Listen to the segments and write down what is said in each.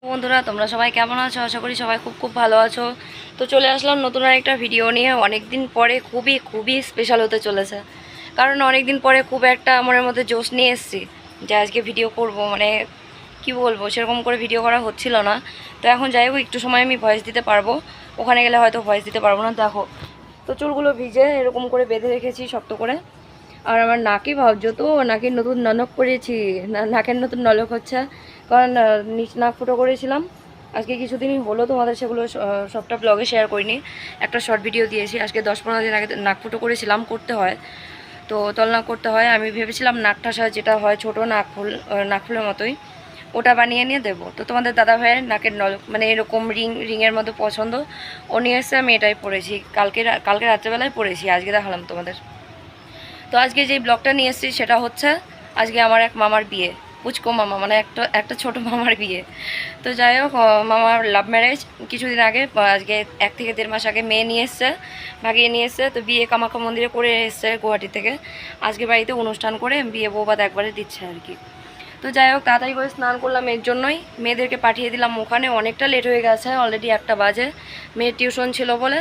বন্ধুরা তোমরা সবাই কেমন আছো? আশা করি সবাই খুব খুব ভালো আছো। তো চলে আসলাম নতুন আরেকটা ভিডিও নিয়ে। অনেক দিন পরে খুবই খুবই স্পেশাল হতে চলেছে, কারণ অনেক দিন পরে খুব একটা মনের মধ্যে জোশ নিয়ে এসেছি যে আজকে ভিডিও করব। মানে কি বলবো, সেরকম করে ভিডিও করা হচ্ছিল না। তো এখন যাই হোক, একটু সময় আমি ভয়েস দিতে পারবো, ওখানে গেলে হয়তো ভয়েস দিতে পারবো না। দেখো, তো চুলগুলো ভিজে এরকম করে বেঁধে রেখেছি শক্ত করে। আর আমার নাকি ভাবছো তো, নাকের নতুন নলক করেছি, নাকের নতুন নলক হচ্ছে, কারণ নিচ নাক ফুটো করেছিলাম আজকে কিছুদিনই হলো। তোমাদের সেগুলো সবটা ব্লগে শেয়ার করিনি, একটা শর্ট ভিডিও দিয়েছি। আজকে 10-15 দিন আগে নাক ফুটো করেছিলাম, করতে হয় তো তলনাক করতে হয়। আমি ভেবেছিলাম নাক ঠাসা যেটা হয় ছোটো নাকফুলের মতোই, ওটা বানিয়ে নিয়ে দেবো। তো তোমাদের দাদা ভাইয়ের নাকের নলক মানে এরকম রিংয়ের মতো পছন্দ, ও নিয়ে এসে আমি এটাই পরেছি। কালকে রাত্রেবেলায় পরেছি, আজকে দেখালাম তোমাদের। তো আজকে যে ব্লগটা নিয়ে এসেছি সেটা হচ্ছে আজকে আমার এক মামার বিয়ে, পুচকো মামা, মানে একটা ছোট মামার বিয়ে। তো যাই হোক, মামার লাভ ম্যারেজ কিছুদিন আগে, আজকে 1 থেকে 1.5 মাস আগে মেয়ে নিয়ে এসছে, ভাগিয়ে নিয়ে এসছে। তো বিয়ে কামাখ্যা মন্দিরে করে এসছে গুয়াহাটি থেকে। আজকে বাড়িতে অনুষ্ঠান করে বিয়ে বৌভাত একবারে দিচ্ছে আর কি। তো যাই হোক, তাড়াতাড়ি করে স্নান করলাম, এর জন্যই মেয়েদেরকে পাঠিয়ে দিলাম ওখানে। অনেকটা লেট হয়ে গেছে, অলরেডি 1টা বাজে। মেয়ের টিউশন ছিল বলে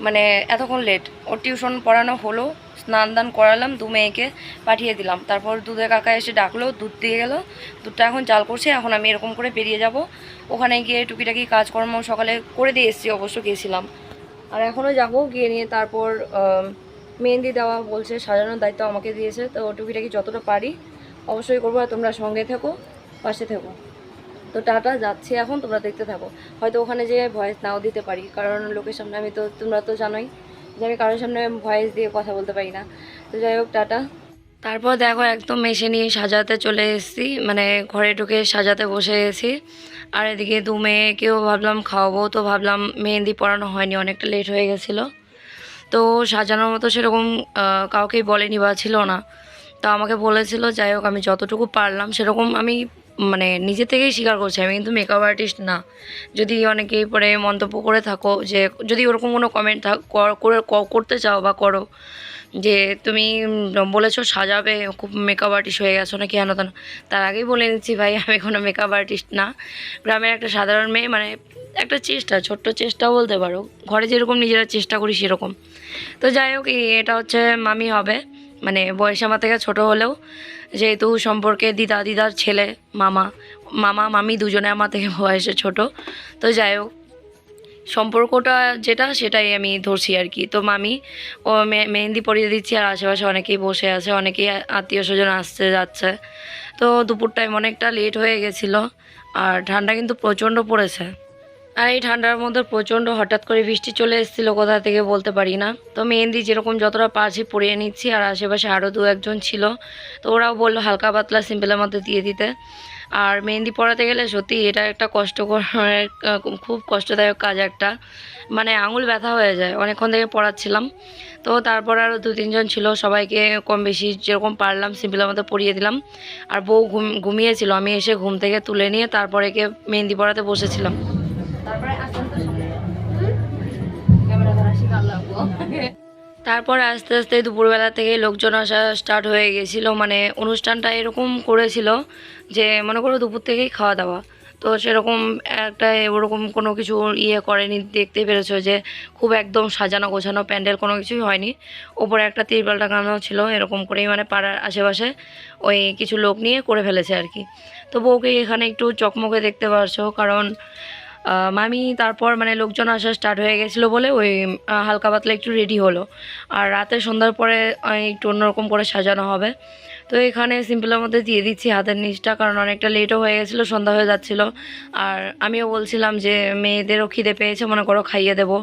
মানে এতক্ষণ লেট। ওর টিউশন পড়ানো হলো, স্নান দান করালাম, 2 মেয়েকে পাঠিয়ে দিলাম। তারপর দুধের কাকা এসে ডাকলো, দুধ দিয়ে গেল। দুধটা এখন জাল করছে। এখন আমি এরকম করে বেরিয়ে যাব, ওখানে গিয়ে টুকিটাকি কাজকর্ম সকালে করে দিয়ে এসেছি, অবশ্য গিয়েছিলাম। আর এখনও যাব, গিয়ে নিয়ে তারপর মেহেন্দি দেওয়া বলছে, সাজানোর দায়িত্ব আমাকে দিয়েছে। তো টুকিটাকি যতটা পারি অবশ্যই করবো। আর তোমরা সঙ্গে থেকো, পাশে থেকো। তো টাটা, যাচ্ছি এখন, তোমরা দেখতে থাকো। হয়তো ওখানে যেয়ে ভয়েস নাও দিতে পারি, কারণ লোকের সামনে আমি তো, তোমরা তো জানোই যে আমি কারোর সামনে ভয়েস দিয়ে কথা বলতে পারি না। তো যাই হোক, টাটা। তারপর দেখো, একদম মেশে নিয়ে সাজাতে চলে এসেছি, মানে ঘরে ঢুকে সাজাতে বসে গেছি। আর এদিকে 2 মেয়েকেও ভাবলাম খাওয়াবো। তো ভাবলাম, মেহেন্দি পরানো হয়নি, অনেকটা লেট হয়ে গেছিলো। তো সাজানোর মতো সেরকম কাউকেই বলেনি বা ছিল না। তো আমাকে বলেছিল, যাই হোক আমি যতটুকু পারলাম সেরকম আমি মানে নিজে থেকেই স্বীকার করছি, আমি কিন্তু মেকআপ আর্টিস্ট না। যদি অনেকেই পরে মন্তব্য করে থাকো, যে যদি ওরকম কোনো কমেন্ট করতে চাও বা করো, যে তুমি বলেছো সাজাবে, খুব মেকআপ আর্টিস্ট হয়ে গেছো নাকি হেন তেন, তার আগেই বলে নিচ্ছি ভাই, আমি কোনো মেকআপ আর্টিস্ট না। গ্রামের একটা সাধারণ মেয়ে, মানে একটা চেষ্টা, ছোট্ট চেষ্টাও বলতে পারো, ঘরে যেরকম নিজেরা চেষ্টা করি সেরকম। তো যাই হোক, এটা হচ্ছে মামি হবে, মানে বয়সে আমার থেকে ছোটো হলেও যেহেতু সম্পর্কে দিদার ছেলে, মামা মামি দুজনে আমার থেকে বয়সে ছোট। তো যাই হোক, সম্পর্কটা যেটা সেটাই আমি ধরছি আর কি। তো মামি ও মেহেন্দি পরিয়ে দিচ্ছি, আর আশেপাশে অনেকেই বসে আছে, অনেকেই আত্মীয় স্বজন আসছে যাচ্ছে। তো দুপুর টাইম অনেকটা লেট হয়ে গেছিলো, আর ঠান্ডা কিন্তু প্রচণ্ড পড়েছে। আর এই ঠান্ডার মধ্যে প্রচণ্ড হঠাৎ করে বৃষ্টি চলে এসেছিলো, কোথা থেকে বলতে পারি না। তো মেহেন্দি যেরকম যতটা পারছি পরিয়ে নিচ্ছি, আর আশেপাশে আরও 2-1 জন ছিল, তো ওরাও বললো হালকা পাতলা সিম্পলের মধ্যে দিয়ে দিতে। আর মেহেন্দি পরাতে গেলে সত্যি এটা একটা কষ্টকর, খুব কষ্টদায়ক কাজ একটা, মানে আঙুল ব্যথা হয়ে যায় অনেকক্ষণ থেকে পড়াচ্ছিলাম। তো তারপর আরও 2-3 জন ছিল, সবাইকে কম বেশি যেরকম পারলাম সিম্পলের মধ্যে পরিয়ে দিলাম। আর বউ ঘুমিয়েছিল, আমি এসে ঘুম থেকে তুলে নিয়ে তারপরে একে মেহেন্দি পরাতে বসেছিলাম। তারপর আস্তে আস্তে দুপুরবেলা থেকে লোকজন আসা স্টার্ট হয়ে গেছিলো, মানে অনুষ্ঠানটা এরকম করেছিল যে মনে করো দুপুর থেকেই খাওয়া দাওয়া। তো সেরকম একটা ওরকম কোনো কিছু করেনি, দেখতে পেরেছো যে খুব একদম সাজানো গোছানো প্যান্ডেল কোনো কিছুই হয়নি। ওপরে একটা তিরপাল টাঙানো ছিল, এরকম করেই মানে পাড়ার আশেপাশে ওই কিছু লোক নিয়ে করে ফেলেছে আর কি। তো বউকে এখানে একটু চকমকে দেখতে পারছো, কারণ মামি তারপর মানে লোকজন আসা স্টার্ট হয়ে গেছিলো বলে ওই হালকা পাতলা একটু রেডি হলো। আর রাতে সন্ধ্যার পরে একটু অন্যরকম করে সাজানো হবে। তো এখানে সিম্পলের মধ্যে দিয়ে দিচ্ছি হাতের নিচটা, কারণ অনেকটা লেটও হয়ে গেছিলো, সন্ধ্যা হয়ে যাচ্ছিলো। আর আমিও বলছিলাম যে মেয়েদেরও খিদে পেয়েছে, মনে করো খাইয়ে দেবো।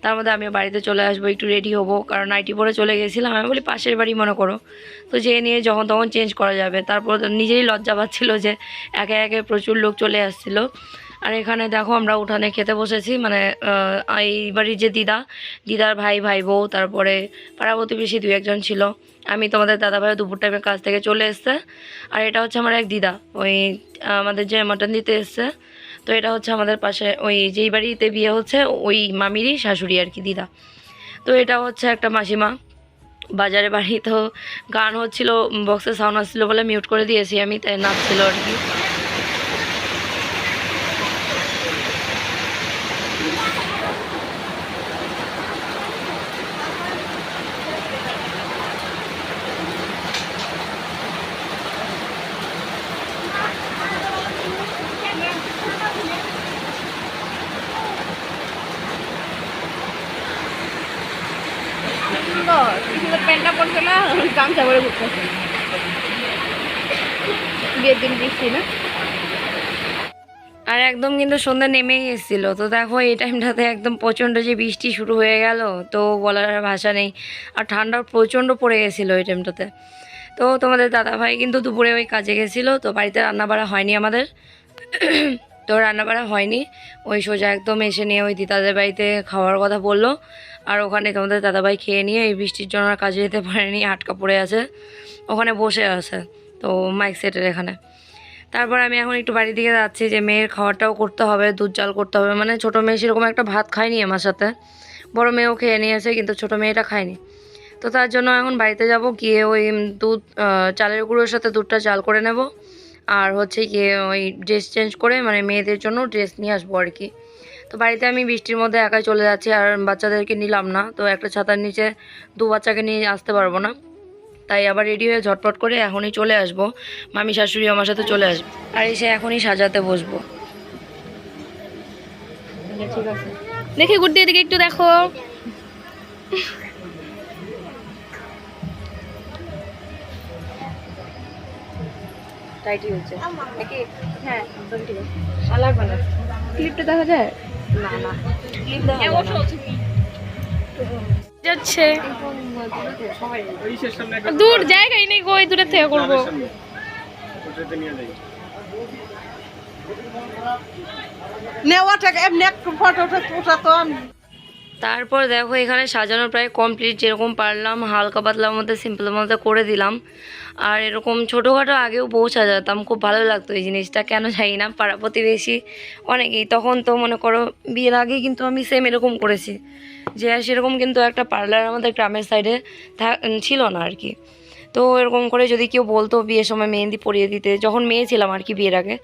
তার মধ্যে আমিও বাড়িতে চলে আসবো, একটু রেডি হবো, কারণ নাইটি পরে চলে গেছিলাম। আমি বলি পাশের বাড়ি মনে করো, তো যেয়ে নিয়ে যখন তখন চেঞ্জ করা যাবে। তারপর নিজেই লজ্জা পাচ্ছিলো যে একে একে প্রচুর লোক চলে আসছিলো। আর এখানে দেখো আমরা উঠানে খেতে বসেছি, মানে এই বাড়ির যে দিদার ভাই বউ, তারপরে পাড়া প্রতিবেশী 2-1 জন ছিল। আমি তোমাদের দাদাভাইও দুপুর টাইমে কাজ থেকে চলে এসছে। আর এটা হচ্ছে আমার এক দিদা, ওই আমাদের যে মাটন দিতে এসছে। তো এটা হচ্ছে আমাদের পাশে ওই যেই বাড়িতে বিয়ে হচ্ছে ওই মামিরই শাশুড়ি আর কি, দিদা। তো এটা হচ্ছে একটা মাসিমা, বাজারে বাড়ি। তো গান হচ্ছিল, বক্সে সাউন্ড আসছিলো বলে মিউট করে দিয়েছি আমি, তাই নাচছিল আর কি। প্যান্টটা পরছে না, গামছা পরে ঘুরতেছে। বিয়ের দিন বৃষ্টি না। আর একদম কিন্তু সন্ধ্যা নেমেই এসেছিল। তো দেখো এই টাইমটাতে একদম প্রচণ্ড যে বৃষ্টি শুরু হয়ে গেল, তো বলার আর ভাষা নেই। আর ঠান্ডা প্রচণ্ড পড়ে গেছিলো ওই টাইমটাতে। তো তোমাদের দাদাভাই কিন্তু দুপুরে ওই কাজে গেছিলো, তো বাড়িতে রান্না বাড়া হয়নি আমাদের। তো রান্না বাড়া হয়নি, ওই সোজা একদম এসে নিয়ে ওই দিদাদের বাড়িতে খাওয়ার কথা বললো। আর ওখানে তোমাদের দাদাভাই খেয়ে নিয়ে এই বৃষ্টির জন্য আর কাজে যেতে পারেনি, আটকা পড়ে আছে ওখানে বসে আছে, তো মাইক সেটের এখানে। তারপর আমি এখন একটু বাড়ির দিকে যাচ্ছি, যে মেয়ের খাওয়াটাও করতে হবে, দুধ জাল করতে হবে। মানে ছোটো মেয়ে সেরকম একটা ভাত খায়নি আমার সাথে, বড় মেয়েও খেয়ে নিয়েছে কিন্তু ছোটো মেয়েটা খায়নি। তো তার জন্য এখন বাড়িতে যাব, গিয়ে ওই দুধ চালের গুঁড়োর সাথে দুধটা জাল করে নেব। আর হচ্ছে গিয়ে ওই ড্রেস চেঞ্জ করে মানে মেয়েদের জন্য ড্রেস নিয়ে আসবো আর কি। তো বাড়িতে আমি বৃষ্টির মধ্যে একাই চলে যাচ্ছি, আর বাচ্চাদেরকে নিলাম না, তো একটা ছাতার নিচে দু বাচ্চাকে নিয়ে আসতে পারবো না। তাই আবার রেডি হয়ে ঝটপট করে এখনই চলে আসবো, মামি শাশুড়ি আমার সাথে চলে আসবো, আর এসে এখনই সাজাতে বসবো। ঠিক আছে, দেখি গুড্ডি এদিকে একটু দেখো। টাইটই হচ্ছে নাকি? হ্যাঁ একদম ঠিক আছে। আর লাগবে না, ক্লিপটা দেখা যায় না না ক্লিপ দেওয়া যাচ্ছে। দূর জায়গাই নেই গো, দূরে থেকে করবো। তারপর দেখো এখানে সাজানো প্রায় কমপ্লিট, যেরকম পারলাম হালকা পাতলার মধ্যে সিম্পলের মধ্যে করে দিলাম। আর এরকম ছোটোখাটো আগেও বউ সাজাতাম, খুব ভালো লাগতো এই জিনিসটা, কেন জানি না। পাড়া প্রতিবেশী অনেকেই, তখন তো মনে করো বিয়ের আগে কিন্তু আমি সেম এরকম করেছি, যে সেরকম কিন্তু একটা পার্লার আমাদের গ্রামের সাইডে ছিল না আর কি। তো এরকম করে যদি কেউ বলতো বিয়ের সময় মেহেন্দি পরিয়ে দিতে, যখন মেয়ে ছিলাম আর কি বিয়ের আগে,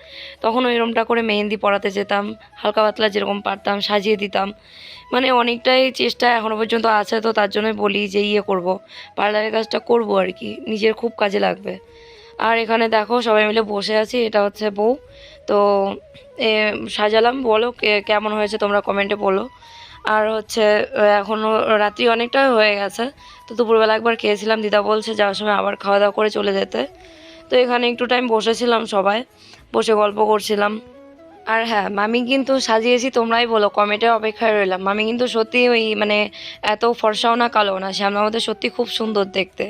তখন ওইরকমটা করে মেহেন্দি পরাতে যেতাম, হালকা পাতলা যেরকম পারতাম সাজিয়ে দিতাম। মানে অনেকটাই চেষ্টা এখনও পর্যন্ত আছে, তো তার জন্যই বলি যে করব, পার্লারের কাজটা করব আর কি, নিজের খুব কাজে লাগবে। আর এখানে দেখো সবাই মিলে বসে আছি, এটা হচ্ছে বউ। তো সাজালাম, বলো কেমন হয়েছে তোমরা কমেন্টে বলো। আর হচ্ছে এখনও রাত্রি অনেকটা হয়ে গেছে, তো দুপুরবেলা একবার খেয়েছিলাম, দিদা বলছে যাওয়ার সময় আবার খাওয়া দাওয়া করে চলে যেতে। তো এখানে একটু টাইম বসেছিলাম, সবাই বসে গল্প করছিলাম। আর হ্যাঁ, মামি কিন্তু সাজিয়েছি, তোমরাই বলো, কমেন্টে অপেক্ষায় রইলাম। মামি কিন্তু সত্যি ওই মানে এত ফর্সাও না কালো না, শ্যামলা মধ্যে সত্যি খুব সুন্দর দেখতে।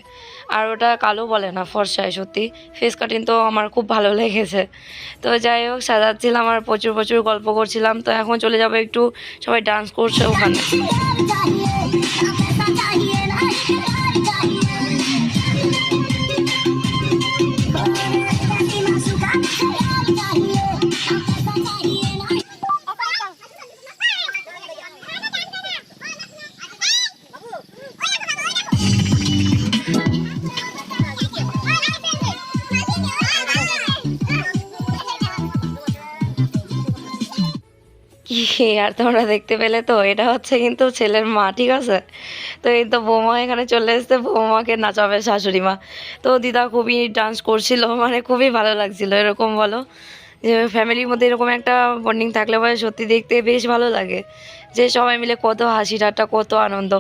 আর ওটা কালো বলে না, ফর্সায় সত্যি। ফেস কাটিং তো আমার খুব ভালো লেগেছে। তো যাই হোক সাজাচ্ছিলাম আর প্রচুর প্রচুর গল্প করছিলাম। তো এখন চলে যাবো, একটু সবাই ডান্স করছে ওখানে। কি আর তোমরা দেখতে পেলে তো, এটা হচ্ছে কিন্তু ছেলের মা, ঠিক আছে। তো এই তো বৌমা এখানে চলে এসছে, বৌমাকে নাচাবে শাশুড়ি মা। তো দিদা খুবই ডান্স করছিল, মানে খুবই ভালো লাগছিল। এরকম বলো যে ফ্যামিলির মধ্যে এরকম একটা বন্ডিং থাকলে পরে সত্যি দেখতে বেশ ভালো লাগে, যে সবাই মিলে কত হাসি ঠাট্টা, কত আনন্দ।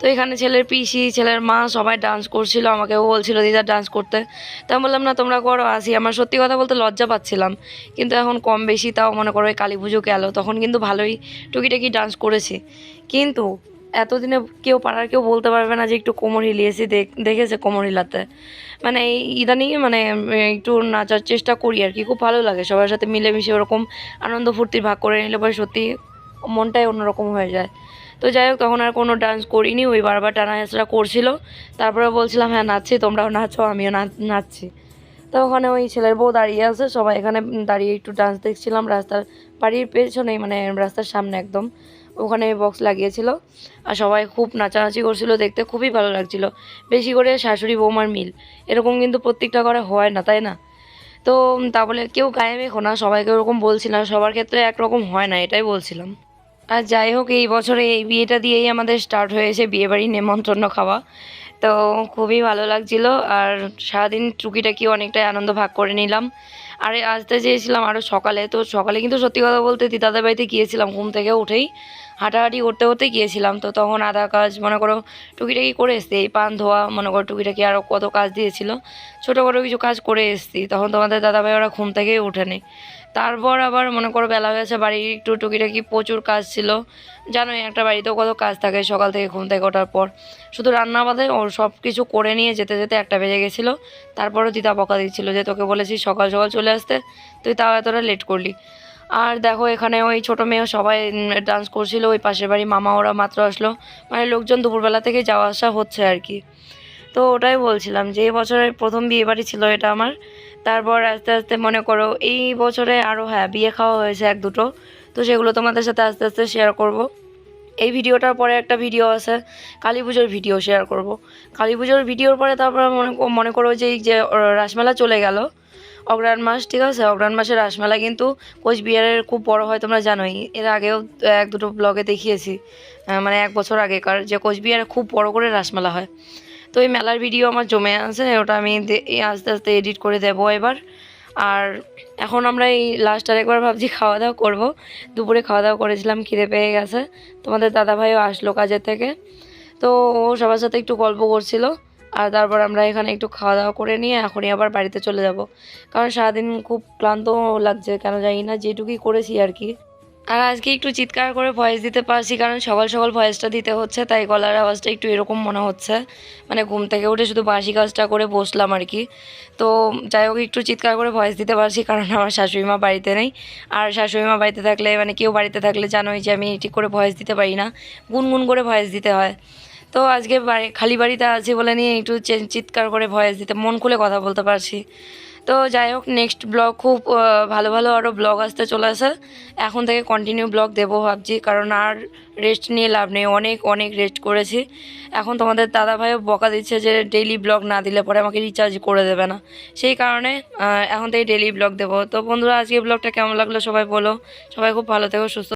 তো এখানে ছেলের পিসি, ছেলের মা সবাই ডান্স করছিল, আমাকেও বলছিল দিদা ডান্স করতে। তা আমি বললাম না তোমরা করো, আসি। আমার সত্যি কথা বলতে লজ্জা পাচ্ছিলাম, কিন্তু এখন কম বেশি তাও মনে করো ওই কালী পুজো গেল, তখন কিন্তু ভালোই টুকিটাকি ডান্স করেছি। কিন্তু এতদিনে কেউ পাড়ার কেউ বলতে পারবে না যে একটু কোমর হিলিয়েছি, দেখেছে কোমর হিলাতে। মানে এই ইদানিং মানে একটু নাচার চেষ্টা করি আর কি, খুব ভালো লাগে সবার সাথে মিলেমিশে ওরকম আনন্দ ফুর্তির ভাগ করে নিলে পরে সত্যি মনটাই অন্যরকম হয়ে যায়। তো যাই হোক তখন আর কোনো ডান্স করিনি, ওই বারবার টানা হেঁচড়া করছিল। তারপরে বলছিলাম হ্যাঁ নাচছি, তোমরাও নাচো, আমিও নাচছি। তো ওখানে ওই ছেলের বউ দাঁড়িয়ে আছে, সবাই এখানে দাঁড়িয়ে একটু ডান্স দেখছিলাম। রাস্তার বাড়ির পেছনেই মানে রাস্তার সামনে একদম ওখানে বক্স লাগিয়েছিল, আর সবাই খুব নাচানাচি করছিল, দেখতে খুবই ভালো লাগছিল। বেশি করে শাশুড়ি বৌমার মিল, এরকম কিন্তু প্রত্যেকটা ঘরে হয় না, তাই না? তো তা বলে কেউ গায়ে মেখো না, সবাইকে ওরকম বলছি না, সবার ক্ষেত্রে একরকম হয় না, এটাই বলছিলাম। আর যাই হোক এই বছরে এই বিয়েটা দিয়েই আমাদের স্টার্ট হয়েছে বিয়েবাড়ির নেমন্তন্ন খাওয়া। তো খুবই ভালো লাগছিল, আর সারাদিন টুকিটাকি অনেকটাই আনন্দ ভাগ করে নিলাম। আরে আসতে চেয়েছিলাম আরও সকালে, তো সকালে কিন্তু সত্যি কথা বলতে দিদাদের বাড়িতে গিয়েছিলাম, ঘুম থেকে উঠেই হাঁটাহাঁটি করতে করতে গিয়েছিলাম। তো তখন আধা কাজ মনে করো টুকিটাকি করে এসছি, এই পান ধোয়া মনে করো টুকিটাকি আরও কত কাজ দিয়েছিল, ছোটো করে কিছু কাজ করে এসছি। তখন তোমাদের দাদাভাই ওরা ঘুম থেকেই ওঠেনি। তারপর আবার মনে করো বেলা হয়ে গেছে, বাড়ির একটু টুকিটাকি প্রচুর কাজ ছিল, জানোই একটা বাড়িতেও কত কাজ থাকে সকাল থেকে ঘুম থেকে ওঠার পর। শুধু রান্না বাদে ওর সব কিছু করে নিয়ে যেতে যেতে 1টা বেজে গেছিলো। তারপরও দিদা বকা দিচ্ছিলো যে তোকে বলেছি সকাল সকাল চলে আসতে, তুই তাও এতটা লেট করলি। আর দেখো এখানে ওই ছোটো মেয়ে সবাই ডান্স করছিল, ওই পাশের বাড়ি মামা ওরা মাত্র আসলো, মানে লোকজন দুপুরবেলা থেকে যাওয়া আসা হচ্ছে আর কি। তো ওটাই বলছিলাম যে এই বছরের প্রথম বিয়ে বাড়ি ছিল এটা আমার। তারপর আস্তে আস্তে মনে করো এই বছরে আরও হ্যাঁ বিয়ে খাওয়া হয়েছে 1-2টো, তো সেগুলো তোমাদের সাথে আস্তে আস্তে শেয়ার করব। এই ভিডিওটার পরে একটা ভিডিও আছে কালী পুজোর ভিডিও শেয়ার করব। কালী পুজোর ভিডিওর পরে তারপর মনে করো যে এই যে রাসমেলা চলে গেল, অগ্রহায়ণ মাস, ঠিক আছে, অগ্রহায়ণ মাসের রাসমেলা কিন্তু কোচবিহারের খুব বড় হয়, তোমরা জানোই, এর আগেও 1-2টো ব্লগে দেখিয়েছি, মানে 1 বছর আগেকার, যে কোচবিহারে খুব বড় করে রাসমেলা হয়। তো এই মেলার ভিডিও আমার জমে আছে, ওটা আমি আস্তে আস্তে এডিট করে দেবো এবার। আর এখন আমরা এই লাস্ট আরেকবার ভাবছি খাওয়া দাওয়া করবো। দুপুরে খাওয়া দাওয়া করেছিলাম, খিদে পেয়ে গেছে, তোমাদের দাদাভাইও আসলো কাজের থেকে, তো ও সবার সাথে একটু গল্প করছিল। আর তারপর আমরা এখানে একটু খাওয়া দাওয়া করে নিয়ে এখনই আবার বাড়িতে চলে যাব, কারণ সারাদিন খুব ক্লান্ত লাগছে, কেন জানি না, যেটুকুই করেছি আর কি। আর আজকে একটু চিৎকার করে ভয়েস দিতে পারছি, কারণ সকাল সকাল ভয়েসটা দিতে হচ্ছে, তাই গলার আওয়াজটা একটু এরকম মনে হচ্ছে, মানে ঘুম থেকে উঠে শুধু বাসি কাজটা করে বসলাম আর কি। তো যাই হোক একটু চিৎকার করে ভয়েস দিতে পারছি, কারণ আমার শাশুড়ি মা বাড়িতে নেই। আর শাশুড়ি মা বাড়িতে থাকলে মানে কেউ বাড়িতে থাকলে জানোই যে আমি ঠিক করে ভয়েস দিতে পারি না, গুনগুন করে ভয়েস দিতে হয়। তো আজকে খালি বাড়িতে আছি বলে নিয়ে একটু চিৎকার করে ভয়েস দিতে, মন খুলে কথা বলতে পারছি। তো যাই হোক নেক্সট ব্লগ খুব ভালো ভালো আরও ব্লগ আসতে চলে আসে, এখন থেকে কন্টিনিউ ব্লগ দেবো ভাবছি, কারণ আর রেস্ট নিয়ে লাভ নেই, অনেক অনেক রেস্ট করেছি। এখন তোমাদের দাদাভাইও বকা দিচ্ছে যে ডেইলি ব্লগ না দিলে পরে আমাকে রিচার্জ করে দেবে না, সেই কারণে এখন থেকে ডেইলি ব্লগ দেবো। তো বন্ধুরা আজকে ব্লগটা কেমন লাগলো সবাই বলো, সবাই খুব ভালো থেকো, সুস্থ